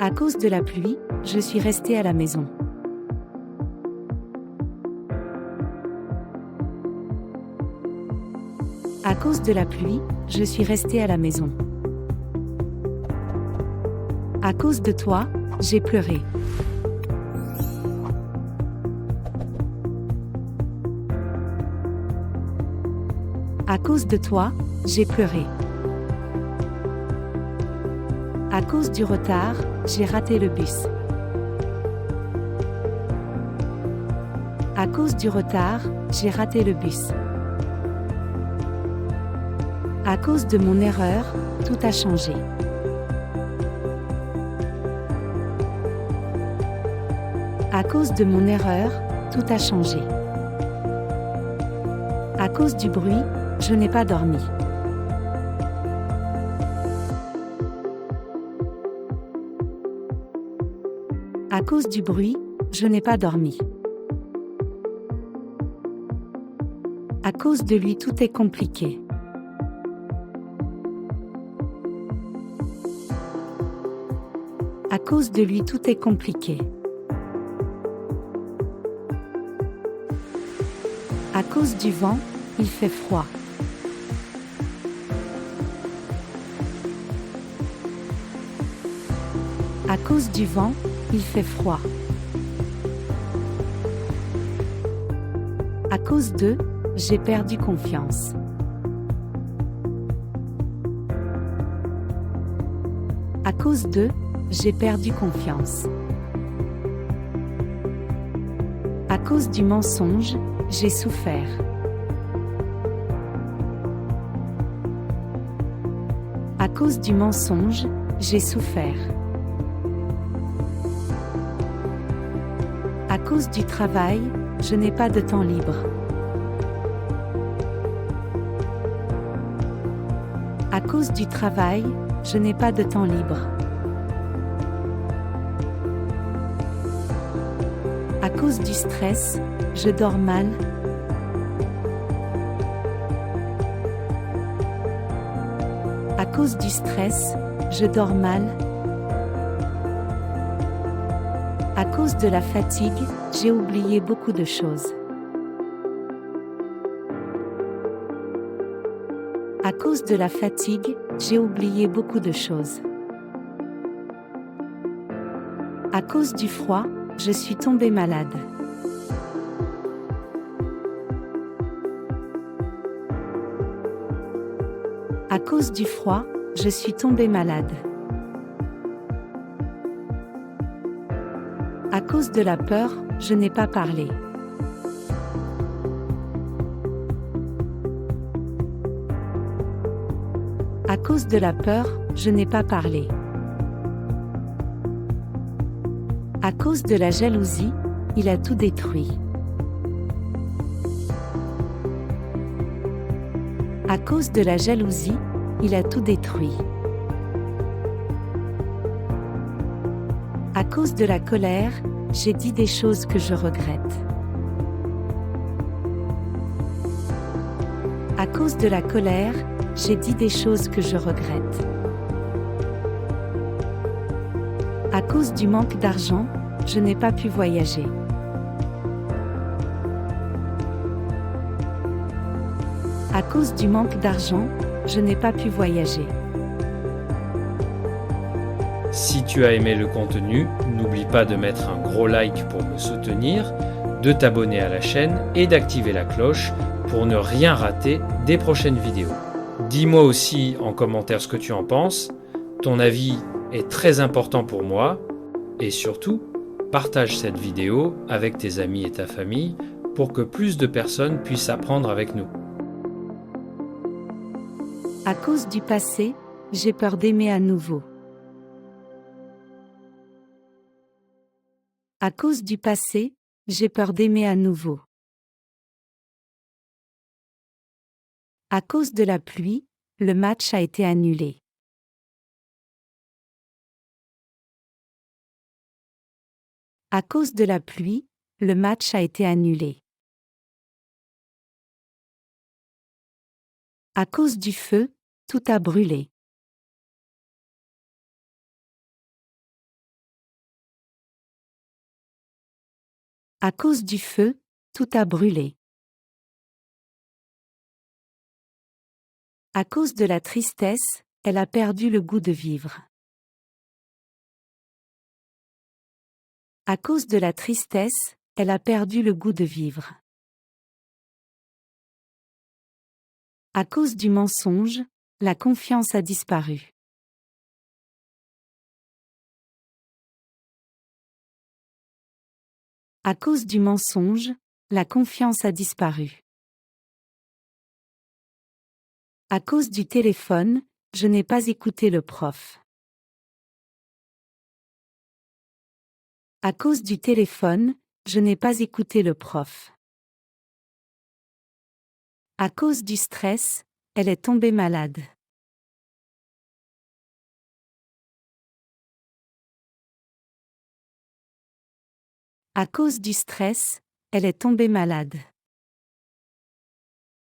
À cause de la pluie, je suis resté à la maison. À cause de la pluie, je suis resté à la maison. À cause de toi, j'ai pleuré. À cause de toi, j'ai pleuré. À cause du retard, j'ai raté le bus. À cause du retard, j'ai raté le bus. À cause de mon erreur, tout a changé. À cause de mon erreur, tout a changé. À cause du bruit, je n'ai pas dormi. À cause du bruit, je n'ai pas dormi. À cause de lui, tout est compliqué. À cause de lui, tout est compliqué. À cause du vent, il fait froid. À cause du vent, il fait froid. À cause d'eux, j'ai perdu confiance. À cause d'eux, j'ai perdu confiance. À cause du mensonge, j'ai souffert. À cause du mensonge, j'ai souffert. À cause du travail, je n'ai pas de temps libre. À cause du travail, je n'ai pas de temps libre. À cause du stress, je dors mal. À cause du stress, je dors mal. À cause de la fatigue, j'ai oublié beaucoup de choses. À cause de la fatigue, j'ai oublié beaucoup de choses. À cause du froid, je suis tombé malade. À cause du froid, je suis tombé malade. À cause de la peur, je n'ai pas parlé. À cause de la peur, je n'ai pas parlé. À cause de la jalousie, il a tout détruit. À cause de la jalousie, il a tout détruit. À cause de la colère, j'ai dit des choses que je regrette. À cause de la colère, j'ai dit des choses que je regrette. À cause du manque d'argent, je n'ai pas pu voyager. À cause du manque d'argent, je n'ai pas pu voyager. Si tu as aimé le contenu, n'oublie pas de mettre un gros like pour me soutenir, de t'abonner à la chaîne et d'activer la cloche pour ne rien rater des prochaines vidéos. Dis-moi aussi en commentaire ce que tu en penses, ton avis est très important pour moi et surtout, partage cette vidéo avec tes amis et ta famille pour que plus de personnes puissent apprendre avec nous. À cause du passé, j'ai peur d'aimer à nouveau. À cause du passé, j'ai peur d'aimer à nouveau. À cause de la pluie, le match a été annulé. À cause de la pluie, le match a été annulé. À cause du feu, tout a brûlé. À cause du feu, tout a brûlé. À cause de la tristesse, elle a perdu le goût de vivre. À cause de la tristesse, elle a perdu le goût de vivre. À cause du mensonge, la confiance a disparu. À cause du mensonge, la confiance a disparu. À cause du téléphone, je n'ai pas écouté le prof. À cause du téléphone, je n'ai pas écouté le prof. À cause du stress, elle est tombée malade. À cause du stress, elle est tombée malade.